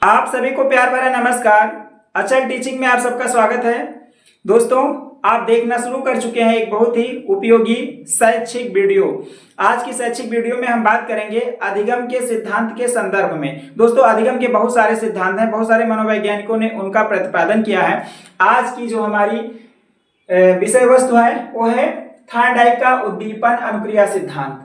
आप सभी को प्यार भरा नमस्कार। अचल टीचिंग में आप सबका स्वागत है। दोस्तों, आप देखना शुरू कर चुके हैं एक बहुत ही उपयोगी शैक्षिक वीडियो। आज की शैक्षिक वीडियो में हम बात करेंगे अधिगम के सिद्धांत के संदर्भ में। दोस्तों, अधिगम के बहुत सारे सिद्धांत हैं, बहुत सारे मनोवैज्ञानिकों ने उनका प्रतिपादन किया है। आज की जो हमारी विषय वस्तु है वो है थॉर्नडाइक का उद्दीपन अनुक्रिया सिद्धांत।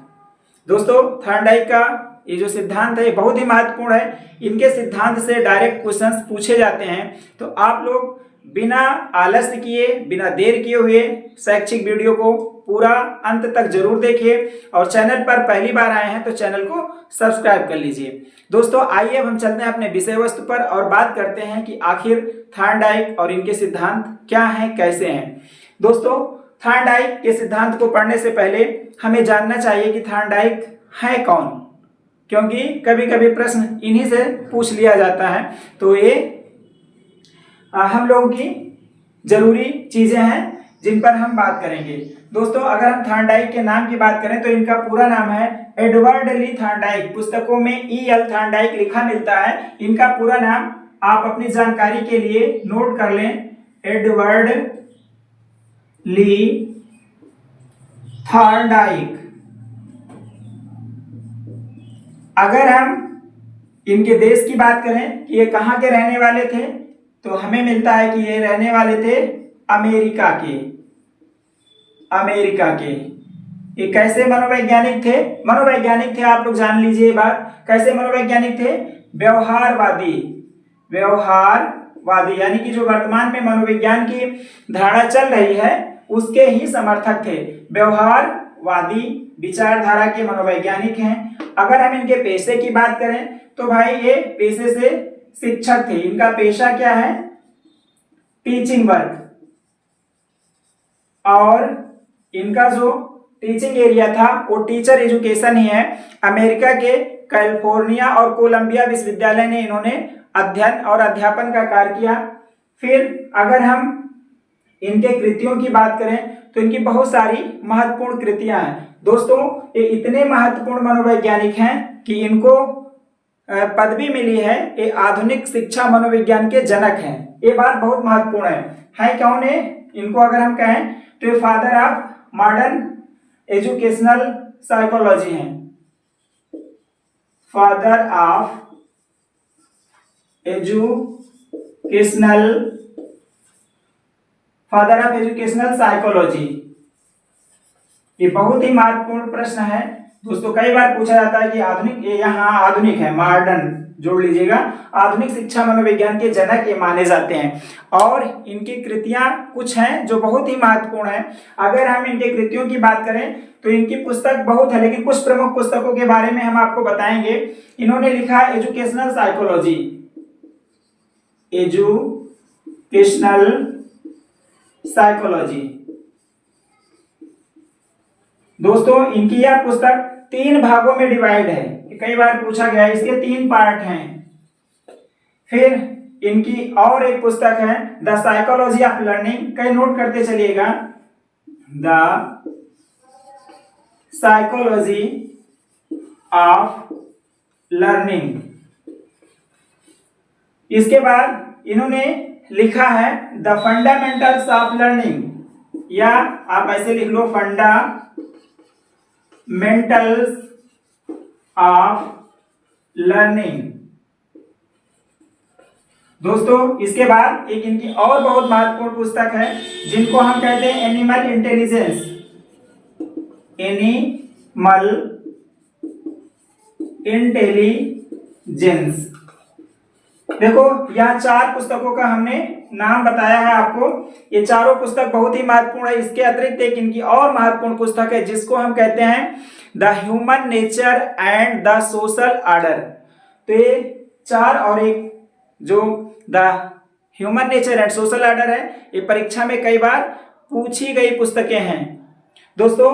दोस्तों, थॉर्नडाइक का ये जो सिद्धांत है बहुत ही महत्वपूर्ण है। इनके सिद्धांत से डायरेक्ट क्वेश्चंस पूछे जाते हैं, तो आप लोग बिना आलस्य किए, बिना देर किए हुए शैक्षिक वीडियो को पूरा अंत तक जरूर देखिए और चैनल पर पहली बार आए हैं तो चैनल को सब्सक्राइब कर लीजिए। दोस्तों, आइए अब हम चलते हैं अपने विषय वस्तु पर और बात करते हैं कि आखिर थॉर्नडाइक और इनके सिद्धांत क्या हैं, कैसे हैं। दोस्तों, थॉर्नडाइक के सिद्धांत को पढ़ने से पहले हमें जानना चाहिए कि थॉर्नडाइक है कौन, क्योंकि कभी कभी प्रश्न इन्हीं से पूछ लिया जाता है। तो ये हम लोगों की जरूरी चीजें हैं जिन पर हम बात करेंगे। दोस्तों, अगर हम थॉर्नडाइक के नाम की बात करें तो इनका पूरा नाम है एडवर्ड ली थॉर्नडाइक। पुस्तकों में E.L. थॉर्नडाइक लिखा मिलता है। इनका पूरा नाम आप अपनी जानकारी के लिए नोट कर लें, एडवर्ड ली थॉर्नडाइक। अगर हम इनके देश की बात करें कि ये कहाँ के रहने वाले थे, तो हमें मिलता है कि ये रहने वाले थे अमेरिका के। ये कैसे मनोवैज्ञानिक थे? मनोवैज्ञानिक थे, आप लोग जान लीजिए ये बात। कैसे मनोवैज्ञानिक थे? व्यवहारवादी, यानी कि जो वर्तमान में मनोविज्ञान की धारणा चल रही है उसके ही समर्थक थे। व्यवहारवादी विचारधारा के मनोवैज्ञानिक हैं। अगर हम इनके पेशे की बात करें तो भाई ये पेशे से शिक्षक थे। इनका पेशा क्या है? Teaching work. और इनका जो टीचिंग एरिया था वो टीचर एजुकेशन ही है। अमेरिका के कैलिफोर्निया और कोलंबिया विश्वविद्यालय ने इन्होंने अध्ययन और अध्यापन का कार्य किया। फिर अगर हम इनके कृतियों की बात करें तो इनकी बहुत सारी महत्वपूर्ण कृतियां हैं। दोस्तों, ये इतने महत्वपूर्ण मनोवैज्ञानिक हैं कि इनको पदवी मिली है, ये आधुनिक शिक्षा मनोविज्ञान के जनक हैं। ये बात बहुत महत्वपूर्ण है कौन है? इनको अगर हम कहें तो ये father of modern educational psychology हैं। Father of educational psychology. ये बहुत ही महत्वपूर्ण प्रश्न है दोस्तों। कई बार पूछा जाता है कि आधुनिक, यहाँ आधुनिक है, मॉडर्न जोड़ लीजिएगा। आधुनिक शिक्षा मनोविज्ञान के जनक ये माने जाते हैं और इनकी कृतियां कुछ हैं जो बहुत ही महत्वपूर्ण है। अगर हम इनके कृतियों की बात करें तो इनकी पुस्तक बहुत है, लेकिन कुछ प्रमुख पुस्तकों के बारे में हम आपको बताएंगे। इन्होंने लिखा एजुकेशनल साइकोलॉजी। दोस्तों, इनकी यह पुस्तक 3 भागों में डिवाइड है। कई बार पूछा गया है, इसके 3 पार्ट हैं। फिर इनकी और एक पुस्तक है द साइकोलॉजी ऑफ लर्निंग। कई नोट करते चलिएगा, द साइकोलॉजी ऑफ लर्निंग। इसके बाद इन्होंने लिखा है द फंडामेंटल्स ऑफ लर्निंग, या आप ऐसे लिख लो, फंडामेंटल्स ऑफ लर्निंग। दोस्तों, इसके बाद एक इनकी और बहुत महत्वपूर्ण पुस्तक है जिनको हम कहते हैं एनिमल इंटेलिजेंस। देखो, यह 4 पुस्तकों का हमने नाम बताया है आपको। ये चारों पुस्तक बहुत ही महत्वपूर्ण है। इसके अतिरिक्त एक इनकी और महत्वपूर्ण पुस्तक है जिसको हम कहते हैं the human nature and the social order. तो ये 4 और एक जो the human nature and social order है, ये परीक्षा में कई बार पूछी गई पुस्तकें हैं। दोस्तों,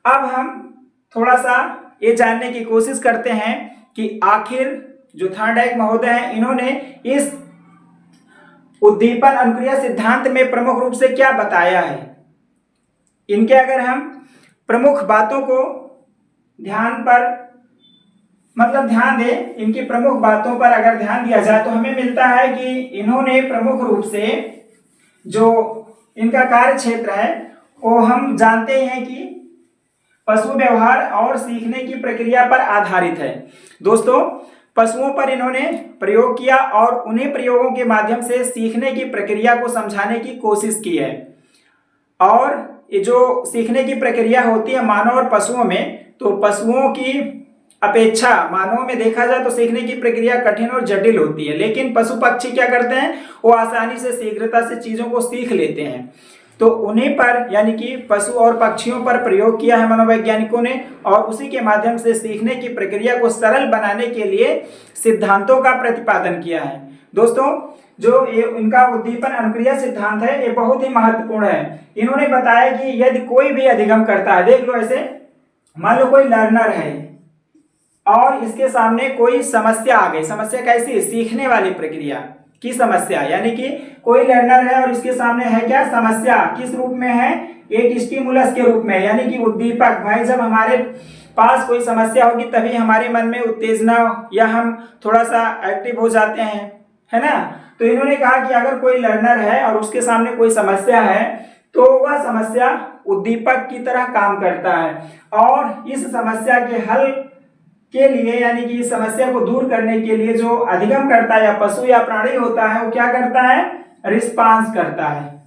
अब हम थोड़ा सा ये जानने की कोशिश करते हैं कि आखिर जो थॉर्नडाइक महोदय हैं इन्होंने इस उद्दीपन अनुक्रिया सिद्धांत में प्रमुख रूप से क्या बताया है। इनके अगर हम प्रमुख बातों को ध्यान पर मतलब ध्यान दें, इनकी प्रमुख बातों पर अगर ध्यान दिया जाए तो हमें मिलता है कि इन्होंने प्रमुख रूप से जो इनका कार्य क्षेत्र है वो हम जानते हैं कि पशु व्यवहार और सीखने की प्रक्रिया पर आधारित है। दोस्तों, पशुओं पर इन्होंने प्रयोग किया और उन्हीं प्रयोगों के माध्यम से सीखने की प्रक्रिया को समझाने की कोशिश की है। और ये जो सीखने की प्रक्रिया होती है मानव और पशुओं में, तो पशुओं की अपेक्षा मानव में देखा जाए तो सीखने की प्रक्रिया कठिन और जटिल होती है, लेकिन पशु पक्षी क्या करते हैं, वो आसानी से शीघ्रता से चीजों को सीख लेते हैं। तो उन्हीं पर यानी कि पशु और पक्षियों पर प्रयोग किया है मनोवैज्ञानिकों ने, और उसी के माध्यम से सीखने की प्रक्रिया को सरल बनाने के लिए सिद्धांतों का प्रतिपादन किया है। दोस्तों, जो ये इनका उद्दीपन अनुक्रिया सिद्धांत है, ये बहुत ही महत्वपूर्ण है। इन्होंने बताया कि यदि कोई भी अधिगम करता है, देख लो ऐसे मान लो कोई लर्नर है और इसके सामने कोई समस्या आ गई। समस्या कैसी? सीखने वाली प्रक्रिया की समस्या, यानी कि कोई लर्नर है और इसके सामने है क्या? समस्या। किस रूप में है? एक स्टिमुलस के रूप में, यानी कि उद्दीपक। भाई, जब हमारे पास कोई समस्या होगी तभी हमारे मन में उत्तेजना या हम थोड़ा सा एक्टिव हो जाते हैं, है ना। तो इन्होंने कहा कि अगर कोई लर्नर है और उसके सामने कोई समस्या है तो वह समस्या उद्दीपक की तरह काम करता है, और इस समस्या के हल के लिए यानी कि इस समस्या को दूर करने के लिए जो अधिगम करता है या पशु या प्राणी होता है, वो क्या करता है? रिस्पांस करता है।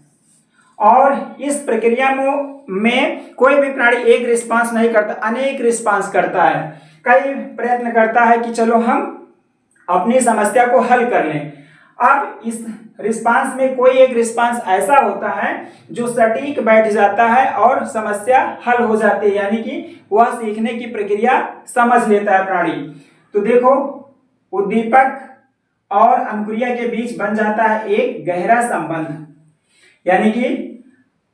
और इस प्रक्रिया में कोई भी प्राणी एक रिस्पांस नहीं करता, अनेक रिस्पांस करता है। कई प्रयत्न करता है कि चलो हम अपनी समस्या को हल कर लें। अब इस रिस्पांस में कोई एक रिस्पांस ऐसा होता है जो सटीक बैठ जाता है और समस्या हल हो जाती है, यानी कि वह सीखने की प्रक्रिया समझ लेता है प्राणी। तो देखो, उद्दीपक और अनुक्रिया के बीच बन जाता है एक गहरा संबंध, यानी कि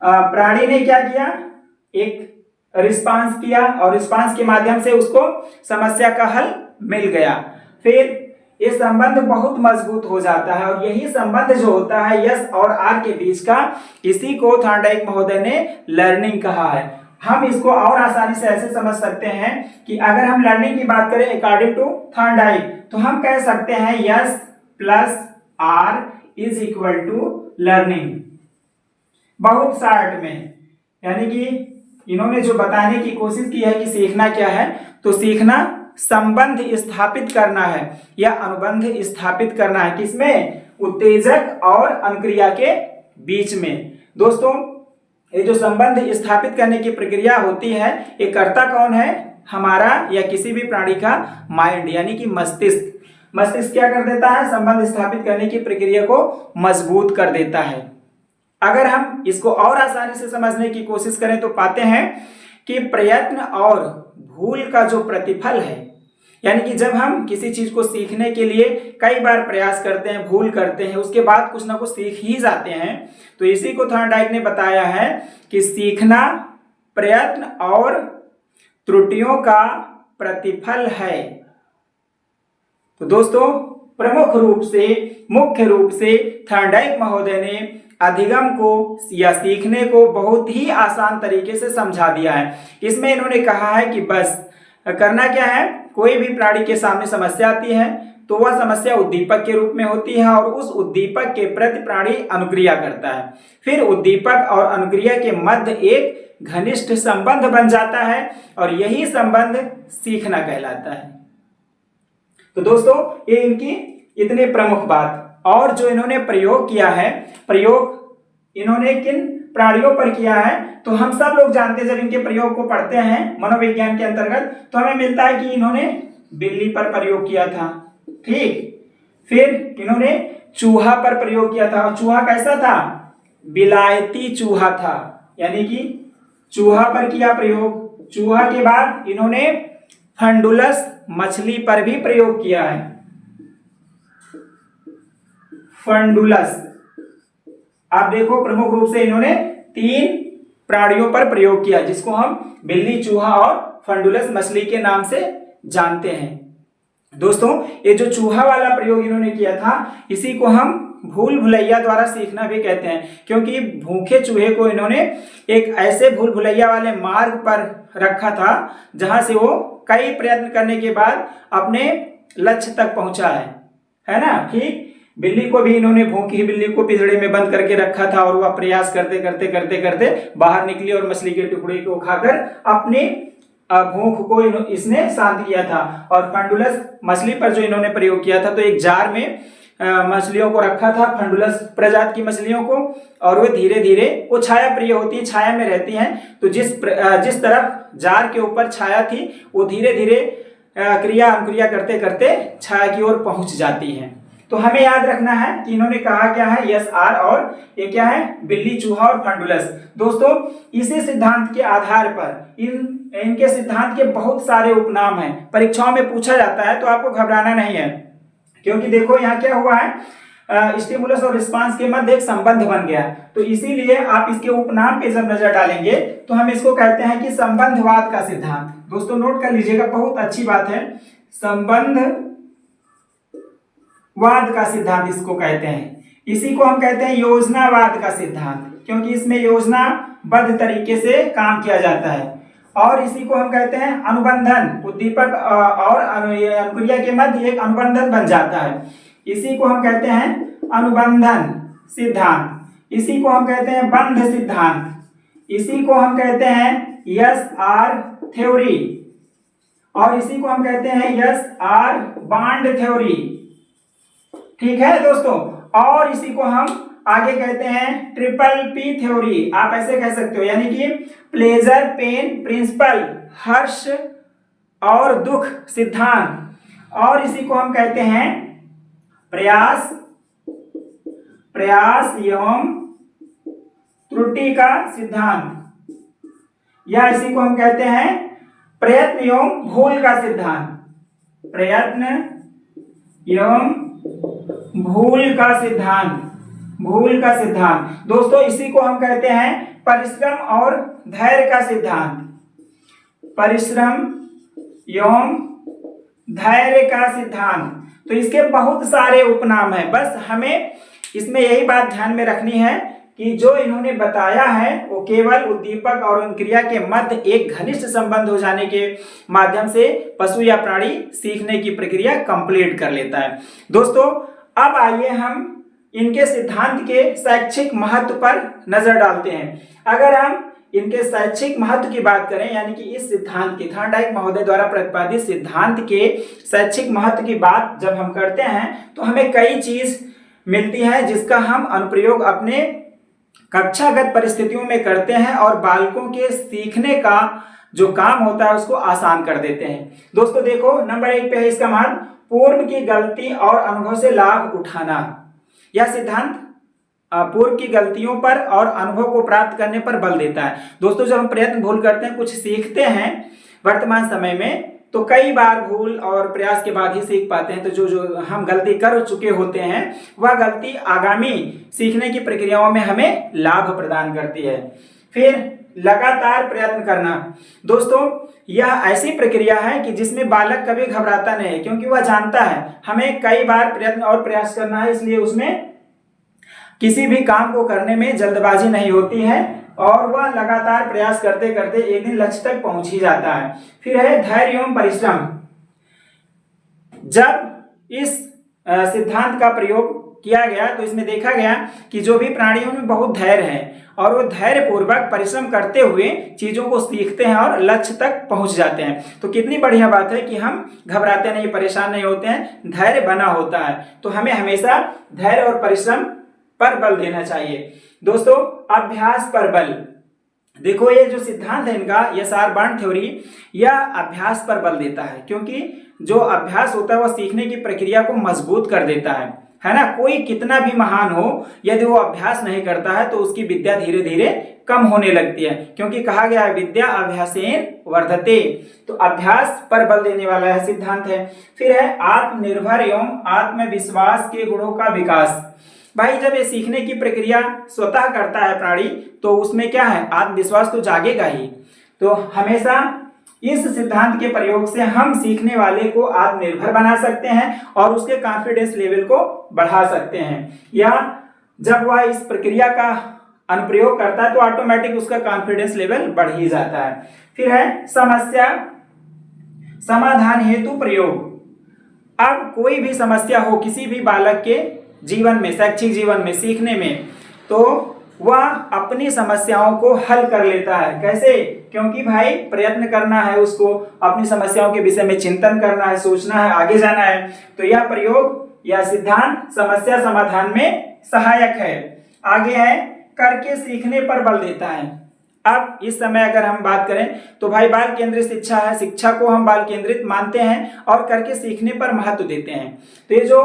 प्राणी ने क्या किया? एक रिस्पांस किया और रिस्पांस के माध्यम से उसको समस्या का हल मिल गया। फिर ये संबंध बहुत मजबूत हो जाता है, और यही संबंध जो होता है यस और आर के बीच का, इसी को थॉर्नडाइक महोदय ने लर्निंग कहा है। हम इसको और आसानी से ऐसे समझ सकते हैं कि अगर हम लर्निंग की बात करें अकॉर्डिंग टू थॉर्नडाइक, तो हम कह सकते हैं yes plus R is equal to learning. बहुत शार्ट में, यानी कि इन्होंने जो बताने की कोशिश की है कि सीखना क्या है, तो सीखना संबंध स्थापित करना है या अनुबंध स्थापित करना है। किसमें? उत्तेजक और अनुक्रिया के बीच में। दोस्तों, ये जो संबंध स्थापित करने की प्रक्रिया होती है, ये करता कौन है? हमारा या किसी भी प्राणी का माइंड, यानी कि मस्तिष्क। मस्तिष्क क्या कर देता है? संबंध स्थापित करने की प्रक्रिया को मजबूत कर देता है। अगर हम इसको और आसानी से समझने की कोशिश करें तो पाते हैं कि प्रयत्न और भूल का जो प्रतिफल है, यानी कि जब हम किसी चीज को सीखने के लिए कई बार प्रयास करते हैं, भूल करते हैं, उसके बाद कुछ ना कुछ सीख ही जाते हैं, तो इसी को थॉर्नडाइक ने बताया है कि सीखना प्रयत्न और त्रुटियों का प्रतिफल है। तो दोस्तों, प्रमुख रूप से, मुख्य रूप से थॉर्नडाइक महोदय ने अधिगम को या सीखने को बहुत ही आसान तरीके से समझा दिया है। इसमें इन्होंने कहा है कि बस करना क्या है, कोई भी प्राणी के सामने समस्या आती है तो वह समस्या उद्दीपक के रूप में होती है और उस उद्दीपक के प्रति प्राणी अनुक्रिया करता है। फिर उद्दीपक और अनुक्रिया के मध्य एक घनिष्ठ संबंध बन जाता है और यही संबंध सीखना कहलाता है। तो दोस्तों, ये इनकी इतने प्रमुख बात। और जो इन्होंने प्रयोग किया है, प्रयोग इन्होंने किन प्राणियों पर किया है, तो हम सब लोग जानते हैं, जब इनके प्रयोग को पढ़ते हैं मनोविज्ञान के अंतर्गत तो हमें मिलता है कि इन्होंने बिल्ली पर प्रयोग किया था, ठीक। फिर इन्होंने चूहा पर प्रयोग किया था, और चूहा कैसा था? विलायती चूहा था, यानी कि चूहा पर किया प्रयोग। चूहा के बाद इन्होंने फंडुलस मछली पर भी प्रयोग किया है। फंडुलस, आप देखो, प्रमुख रूप से इन्होंने 3 प्राणियों पर प्रयोग किया, जिसको हम बिल्ली, चूहा और फंडुलस मछली के नाम से जानते हैं। दोस्तों, ये जो चूहा वाला प्रयोग इन्होंने किया था, इसी को हम भूल भुलैया द्वारा सीखना भी कहते हैं, क्योंकि भूखे चूहे को इन्होंने एक ऐसे भूल भुलैया वाले मार्ग पर रखा था जहां से वो कई प्रयत्न करने के बाद अपने लक्ष्य तक पहुंचा है ना। ठीक, बिल्ली को भी इन्होंने, भूखी बिल्ली को पिंजड़े में बंद करके रखा था और वह प्रयास करते करते करते करते बाहर निकली और मछली के टुकड़े को खाकर अपनी भूख को इसने शांत किया था। और फंडुलस मछली पर जो इन्होंने प्रयोग किया था, तो एक जार में मछलियों को रखा था, फंडुलस प्रजाति की मछलियों को, और वे धीरे धीरे, वो छाया प्रिय होती है, छाया में रहती हैं, तो जिस तरफ जार के ऊपर छाया थी वो धीरे धीरे क्रिया अनुक्रिया करते करते छाया की ओर पहुंच जाती हैं। तो हमें याद रखना है कि इन्होंने कहा क्या है, यस आर, और ये क्या है, बिल्ली, चूहा और फंडुलस। दोस्तों इसी सिद्धांत के आधार पर इनके सिद्धांत के बहुत सारे उपनाम हैं, परीक्षाओं में पूछा जाता है, तो आपको घबराना नहीं है, क्योंकि देखो यहाँ क्या हुआ है, स्टिमुलस और रिस्पांस के मध्य एक संबंध बन गया। तो इसीलिए आप इसके उपनाम पे जब नजर डालेंगे तो हम इसको कहते हैं कि संबंधवाद का सिद्धांत। दोस्तों नोट कर लीजिएगा, बहुत अच्छी बात है, संबंधवाद का सिद्धांत इसको कहते हैं। इसी को हम कहते हैं योजनावाद का सिद्धांत, क्योंकि इसमें योजनाबद्ध तरीके से काम किया जाता है। और इसी को हम कहते हैं अनुबंधन, उद्दीपक और अनुक्रिया के मध्य एक अनुबंधन बन जाता है, इसी को हम कहते हैं अनुबंधन सिद्धांत। इसी को हम कहते हैं बंध सिद्धांत, इसी को हम कहते हैं यस आर थ्योरी, और इसी को हम कहते हैं यस आर बॉन्ड थ्योरी। ठीक है दोस्तों, और इसी को हम आगे कहते हैं ट्रिपल पी थ्योरी, आप ऐसे कह सकते हो, यानी कि प्लेजर, पेन, प्रिंसिपल, हर्ष और दुख सिद्धांत। और इसी को हम कहते हैं प्रयास एवं त्रुटि का सिद्धांत, या इसी को हम कहते हैं प्रयत्न एवं भूल का सिद्धांत, प्रयत्न एवं भूल का सिद्धांत। दोस्तों इसी को हम कहते हैं परिश्रम और धैर्य का सिद्धांत, परिश्रम एवं धैर्य का सिद्धांत। तो इसके बहुत सारे उपनाम हैं, बस हमें इसमें यही बात ध्यान में रखनी है कि जो इन्होंने बताया है वो केवल उद्दीपक और अनुक्रिया के मध्य एक घनिष्ठ संबंध हो जाने के माध्यम से पशु या प्राणी सीखने की प्रक्रिया कंप्लीट कर लेता है। दोस्तों अब आइए हम इनके सिद्धांत के शैक्षिक महत्व पर नजर डालते हैं। अगर हम इनके शैक्षिक महत्व की बात करें, यानी कि इस सिद्धांत के, थॉर्नडाइक महोदय द्वारा प्रतिपादित सिद्धांत के शैक्षिक महत्व की बात जब हम करते हैं तो हमें कई चीज मिलती है जिसका हम अनुप्रयोग अपने कक्षागत परिस्थितियों में करते हैं और बालकों के सीखने का जो काम होता है उसको आसान कर देते हैं। दोस्तों देखो, नंबर 1 पे है इसका महत्व, पूर्व की गलती और अनुभव से लाभ उठाना। यह सिद्धांत पूर्व की गलतियों पर और अनुभव को प्राप्त करने पर बल देता है। दोस्तों जब हम प्रयत्न भूल करते हैं, कुछ सीखते हैं वर्तमान समय में, तो कई बार भूल और प्रयास के बाद ही सीख पाते हैं। तो जो हम गलती कर चुके होते हैं वह गलती आगामी सीखने की प्रक्रियाओं में हमें लाभ प्रदान करती है। फिर लगातार प्रयत्न करना। दोस्तों यह ऐसी प्रक्रिया है कि जिसमें बालक कभी घबराता नहीं है, क्योंकि वह जानता है हमें कई बार प्रयत्न और प्रयास करना है, इसलिए उसमें किसी भी काम को करने में जल्दबाजी नहीं होती है और वह लगातार प्रयास करते करते एक दिन लक्ष्य तक पहुंच ही जाता है। फिर है धैर्य एवं परिश्रम। जब इस सिद्धांत का प्रयोग किया गया तो इसमें देखा गया कि जो भी प्राणियों में बहुत धैर्य है और वो धैर्य पूर्वक परिश्रम करते हुए चीजों को सीखते हैं और लक्ष्य तक पहुंच जाते हैं। तो कितनी बढ़िया बात है कि हम घबराते नहीं, परेशान नहीं होते हैं, धैर्य बना होता है। तो हमें हमेशा धैर्य और परिश्रम पर बल देना चाहिए। दोस्तों अभ्यास पर बल। देखो ये जो सिद्धांत है इनका, ये सारबान थ्योरी, यह अभ्यास पर बल देता है, क्योंकि जो अभ्यास होता है वह सीखने की प्रक्रिया को मजबूत कर देता है ना। कोई कितना भी महान हो, यदि वो अभ्यास नहीं करता है तो उसकी विद्या धीरे धीरे कम होने लगती है, क्योंकि कहा गया है विद्या अभ्यासेन वर्धते। तो अभ्यास पर बल देने वाला यह सिद्धांत है। फिर है आत्मनिर्भर एवं आत्मविश्वास के गुणों का विकास। भाई जब ये सीखने की प्रक्रिया स्वतः करता है प्राणी, तो उसमें क्या है, आत्मविश्वास तो जागेगा ही। तो हमेशा इस सिद्धांत के प्रयोग से हम सीखने वाले को आत्मनिर्भर बना सकते हैं और उसके कॉन्फिडेंस लेवल को बढ़ा सकते हैं। या जब वह इस प्रक्रिया का अनुप्रयोग करता है तो ऑटोमेटिक उसका कॉन्फिडेंस लेवल बढ़ ही जाता है। फिर है समाधान हेतु प्रयोग। अब कोई भी समस्या हो किसी भी बालक के जीवन में, शैक्षिक जीवन में, सीखने में, तो वह अपनी समस्याओं को हल कर लेता है। कैसे? क्योंकि भाई प्रयत्न करना है, उसको अपनी समस्याओं के विषय में चिंतन करना है, सोचना है, आगे जाना है। तो यह प्रयोग या सिद्धांत समस्या समाधान में सहायक है। आगे है करके सीखने पर बल देता है। अब इस समय अगर हम बात करें तो भाई बाल केंद्रित शिक्षा है, शिक्षा को हम बाल केंद्रित मानते हैं और करके सीखने पर महत्व देते हैं। तो ये जो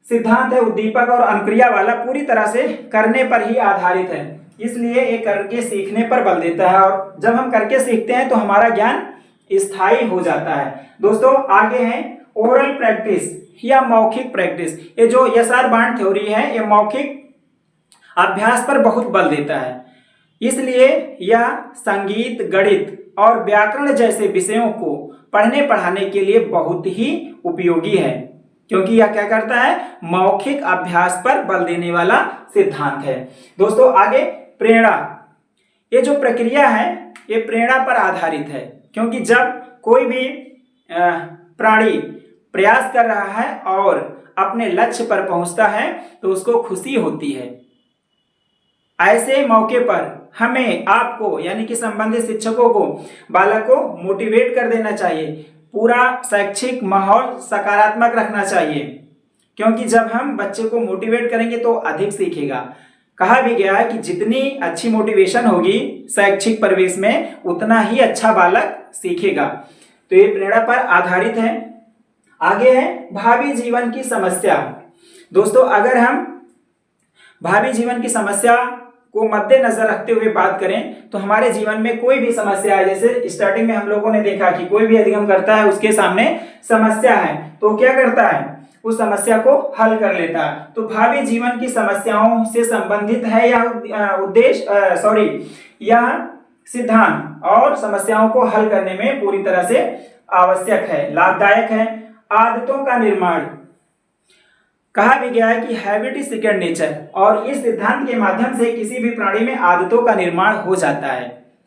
सिद्धांत है उद्दीपक और अनुक्रिया वाला पूरी तरह से करने पर ही आधारित है, इसलिए ये करके सीखने पर बल देता है। और जब हम करके सीखते हैं तो हमारा ज्ञान स्थायी हो जाता है। दोस्तों आगे है ओरल प्रैक्टिस या मौखिक प्रैक्टिस। ये जो एस.आर. बार्न थ्योरी है ये मौखिक अभ्यास पर बहुत बल देता है, इसलिए यह संगीत, गणित और व्याकरण जैसे विषयों को पढ़ने पढ़ाने के लिए बहुत ही उपयोगी है, क्योंकि यह क्या करता है, मौखिक अभ्यास पर बल देने वाला सिद्धांत है। दोस्तों आगे प्रेरणा। ये जो प्रक्रिया है ये प्रेरणा पर आधारित है, क्योंकि जब कोई भी प्राणी प्रयास कर रहा है और अपने लक्ष्य पर पहुंचता है तो उसको खुशी होती है। ऐसे मौके पर हमें आपको यानी कि संबंधित शिक्षकों को बालक को मोटिवेट कर देना चाहिए, पूरा शैक्षिक माहौल सकारात्मक रखना चाहिए, क्योंकि जब हम बच्चे को मोटिवेट करेंगे तो अधिक सीखेगा। कहा भी गया है कि जितनी अच्छी मोटिवेशन होगी शैक्षिक परिवेश में उतना ही अच्छा बालक सीखेगा। तो ये प्रेरणा पर आधारित है। आगे है भावी जीवन की समस्या। दोस्तों अगर हम भावी जीवन की समस्या को मद्देनजर रखते हुए बात करें तो हमारे जीवन में कोई भी समस्या है, जैसे स्टार्टिंग में हम लोगों ने देखा कि कोई भी अधिगम करता है उसके सामने समस्या है तो क्या करता है, उस समस्या को हल कर लेता है। तो भावी जीवन की समस्याओं से संबंधित है यह सिद्धांत और समस्याओं को हल करने में पूरी तरह से आवश्यक है, लाभदायक है। आदतों का निर्माण। कहा भी गया है कि हैबिट इज सेकंड नेचर, और इस सिद्धांत के माध्यम से किसी भी प्राणी में आदतों का निर्माण हो जाता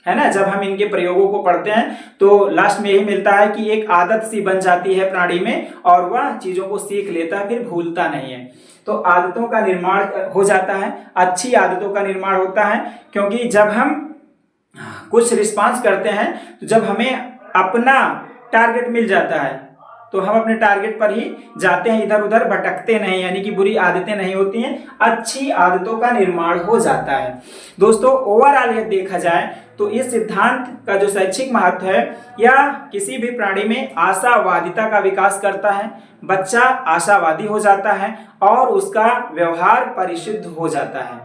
है ना। जब हम इनके प्रयोगों को पढ़ते हैं तो लास्ट में यही मिलता है कि एक आदत सी बन जाती है प्राणी में और वह चीजों को सीख लेता है, फिर भूलता नहीं है। तो आदतों का निर्माण हो जाता है, अच्छी आदतों का निर्माण होता है, क्योंकि जब हम कुछ रिस्पांस करते हैं तो जब हमें अपना टारगेट मिल जाता है तो हम अपने टारगेट पर ही जाते हैं, इधर उधर भटकते नहीं, यानी कि बुरी आदतें नहीं होती हैं, अच्छी आदतों का निर्माण हो जाता है। दोस्तों ओवरऑल यह देखा जाए तो इस सिद्धांत का जो शैक्षिक महत्व है यह किसी भी प्राणी में आशावादिता का विकास करता है, बच्चा आशावादी हो जाता है और उसका व्यवहार परिशुद्ध हो जाता है,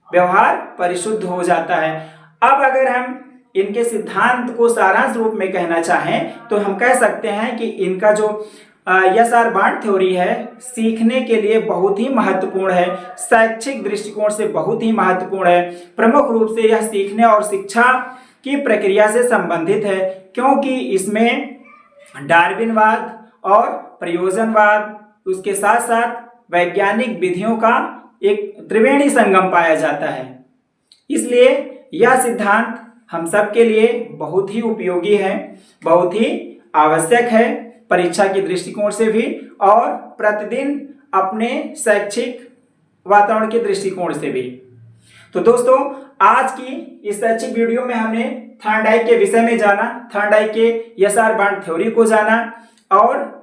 व्यवहार परिशुद्ध हो जाता है। अब अगर हम इनके सिद्धांत को सारांश रूप में कहना चाहें तो हम कह सकते हैं कि इनका जो एस.आर. बार्न थ्योरी है सीखने के लिए बहुत ही महत्वपूर्ण है, शैक्षिक दृष्टिकोण से बहुत ही महत्वपूर्ण है। प्रमुख रूप से यह सीखने और शिक्षा की प्रक्रिया से संबंधित है, क्योंकि इसमें डार्विनवाद और प्रयोजनवाद, उसके साथ साथ वैज्ञानिक विधियों का एक त्रिवेणी संगम पाया जाता है। इसलिए यह सिद्धांत हम सब के लिए बहुत ही उपयोगी है, बहुत ही आवश्यक है, परीक्षा के दृष्टिकोण से भी और प्रतिदिन अपने शैक्षिक वातावरण के दृष्टिकोण से भी। तो दोस्तों आज की इस शैक्षिक वीडियो में हमने थॉर्नडाइक के विषय में जाना, थॉर्नडाइक के एस.आर. बार्न थ्योरी को जाना, और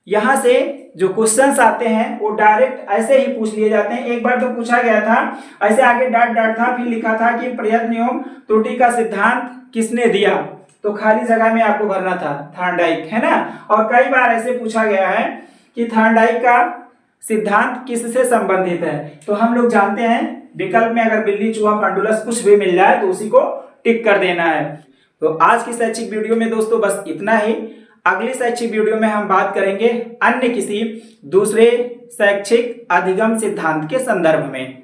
यहाँ से जो क्वेश्चंस आते हैं वो डायरेक्ट ऐसे ही पूछ लिए जाते हैं। एक बार तो पूछा गया था ऐसे, आगे डॉट डॉट था, फिर लिखा था कि प्रयत्न एवं त्रुटि का सिद्धांत किसने दिया, तो खाली जगह में आपको भरना था थॉर्नडाइक, है ना। और कई बार ऐसे पूछा गया है कि थॉर्नडाइक का सिद्धांत किससे संबंधित है, तो हम लोग जानते हैं विकल्प में अगर बिल्ली, चूहा, फंडुलस कुछ भी मिल जाए तो उसी को टिक कर देना है। तो आज की शैक्षिक वीडियो में दोस्तों बस इतना ही। अगली शैक्षिक वीडियो में हम बात करेंगे अन्य किसी दूसरे शैक्षिक अधिगम सिद्धांत के संदर्भ में।